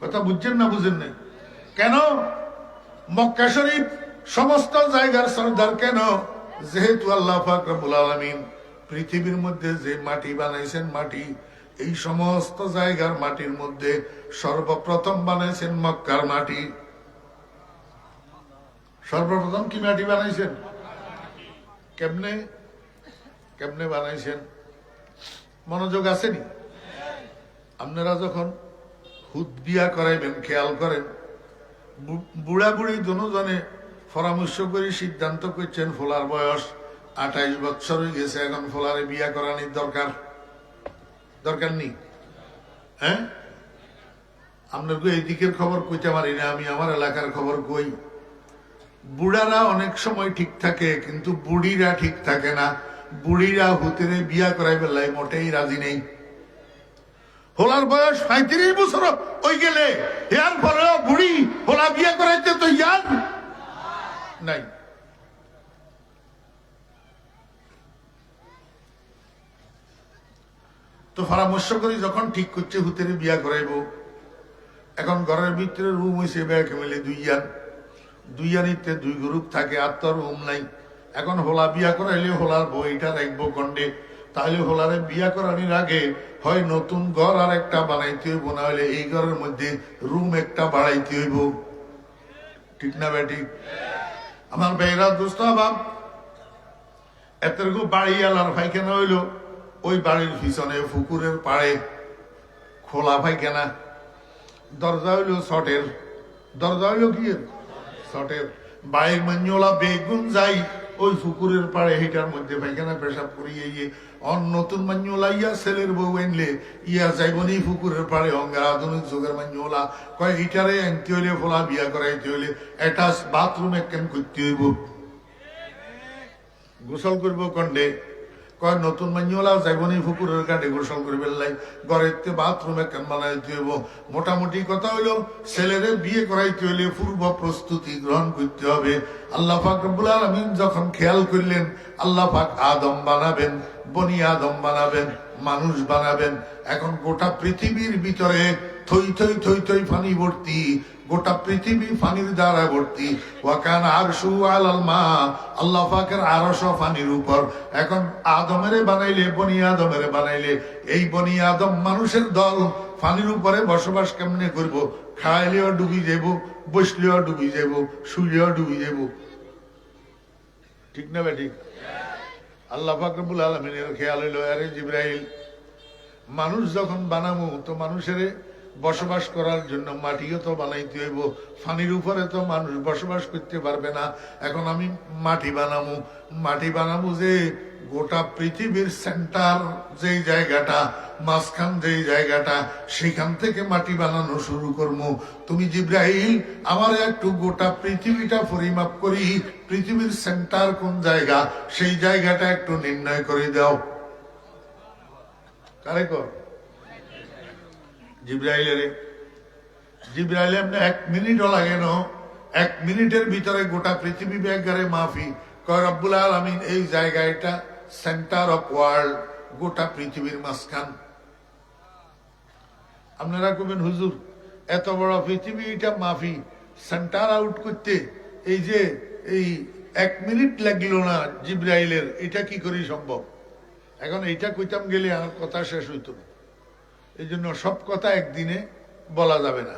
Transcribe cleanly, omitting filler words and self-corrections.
কথা বুঝছেন না বুঝেন নাই? কেন মক্কা শরীফ সমস্ত জায়গার সরদার? কেন? যেহেতু আল্লাহ পাক রব্বুল আলামিন পৃথিবীর মধ্যে যে মাটি বানাইছেন, মাটি এই সমস্ত জায়গার মাটির মধ্যে সর্বপ্রথম বানাইছেন মক্কার মাটি। সর্বপ্রথম কি মাটি বানাইছেন? কেমনে কেমনে বানাইছেন? মনোযোগ আসেনি? আপনারা যখন হুদ বিয়া করাইবেন, খেয়াল করেন, বুড়া বুড়ি দুজনে পরামর্শ করে সিদ্ধান্ত করছেন ফোলার বয়স 28 বছর হয়ে গেছে, এখন ফোলারে বিয়া করানির দরকার দরকার নেই। হ্যাঁ, আপনার এই দিকের খবর কইতে পারি না, আমি আমার এলাকার খবর কই। বুড়ারা অনেক সময় ঠিক থাকে, কিন্তু বুড়িরা ঠিক থাকে না। বুড়িরা হুতেরে বিয়া করাই বেলায় মোটেই রাজি নেই। হোলার বয়স 35 বছর ওই গেলে এর পরেও বুড়ি হোলা বিয়া করাইতে তো ইয়ার নাই। তো পরামর্শ করি যখন ঠিক করছে হুতেরে বিয়া করাইব, এখন ঘরের ভিতরে রুম হয়েছে ব্যাগ মিলে দুইয়ানিতে 2 গ্রুপ থাকে, আর তো রুম নাই। এখন হোলা বিয়া করাইলে হোলার বইটা রাখবো কন্ডে, তাহলে হোলারে বিয়া করানোর আগে হয় নতুন ঘর আর একটা বানাইতে হইব, না হলে এই ঘরের মধ্যে রুম একটা বাড়াইতে হইব। ঠিক না বেটি? আমার ভাইরা দোস্ত বাপ, এতটুকু বাড়ি আলার পায়খানা হইল ওই বাড়ির পিছনে পুকুরের পাড়ে খোলা পায়খানা। দরজা হইল শটের, দরজা হইল কি শটের। বাড়ির মঞ্জলা বেগুন যাই ওই পুকুরের পাড়ে হিটার মধ্যে পায়খানা পেশাব করিয়ে গিয়ে নতুন মঞ্জলা ইয়া ছেলের বউ এনলে ইয়া যাইবনি পুকুরের পাড়ে অঙ্গার আধুনিক যুগের মঞ্জলা কয় হিটারে আনতে হইলে ফোলা বিয়া করাইতে হইলে অ্যাটাচ বাথরুম একখান করতে হইব। গোসল করবো কন্ডে, কয় নতুন মাইনওয়ালা যাইবনি পুকুরের ঘাটে গোসল করবে লাই, ঘরের বাথরুম একখান বানাইতে হইব। মোটামুটি কথা হইল ছেলেরে বিয়ে করাইতে হইলে পূর্ব প্রস্তুতি গ্রহণ করতে হবে। আল্লাহ পাক রব্বুল আলামিন যখন খেয়াল করলেন আল্লাহ পাক আদম বানাবেন, বনি আদম বানাবেন, মানুষ বানাবেন, এখন গোটা পৃথিবীর ভিতরে থই থই থই থই পানি ভর্তি, গোটা পৃথিবী পানির দ্বারা ভর্তি। ওয়াকান আরশু আলাল মা, আল্লাহ পাকের আরশ পানির উপর। এখন আদমেরে বানাইলে, বনি আদমেরে বানাইলে, এই বনি আদম মানুষের দল পানির উপরে বসবাস কেমনে করব? খাইলেও ডুবি যাব, বসলেও ডুবি যাব, শুইলেও ডুবি যাব। ঠিক না বেঠিক? আল্লাহ পাক রব্বুল আলামিনের খেয়াল হইল, আরে জিবরাইল, মানুষ যখন বানামু তো মানুষের বসবাস করার জন্য মাটিও তো বানাইতে হইব, পানির উপরে তো মানুষ বসবাস করতে পারবে না। এখন আমি মাটি বানামু যে গোটা পৃথিবীর সেন্টার যেই জায়গাটা, মাঝখান যেই জায়গাটা, সেখান থেকে মাটি বানানো শুরু করবো। তুমি জিবরাইল আমার একটু গোটা পৃথিবীটা পরিমাপ করি, পৃথিবীর সেন্টার কোন জায়গা সেই জায়গাটা একটু নির্ণয় করে দাও। কারে কর? জিবরাইল এমনি 1 মিনিটও লাগে না, 1 মিনিটের ভিতরে গোটা পৃথিবী ব্যাগারে মাফি। কয় রব্বুল আলামিন এই জায়গাটা সেন্টার অফ ওয়ার্ল্ড, গোটা পৃথিবীর মাঝখান। আপনারা কবেন হুজুর এত বড় পৃথিবী এটা মাফি সেন্টার আউট করতে এই যে এই 1 মিনিট লাগলো না জিবরাইলের, এটা কি করে সম্ভব? এখন এইটা কইতাম গেলে আমার কথা শেষ হইতো না, এই জন্য সব কথা একদিনে বলা যাবে না।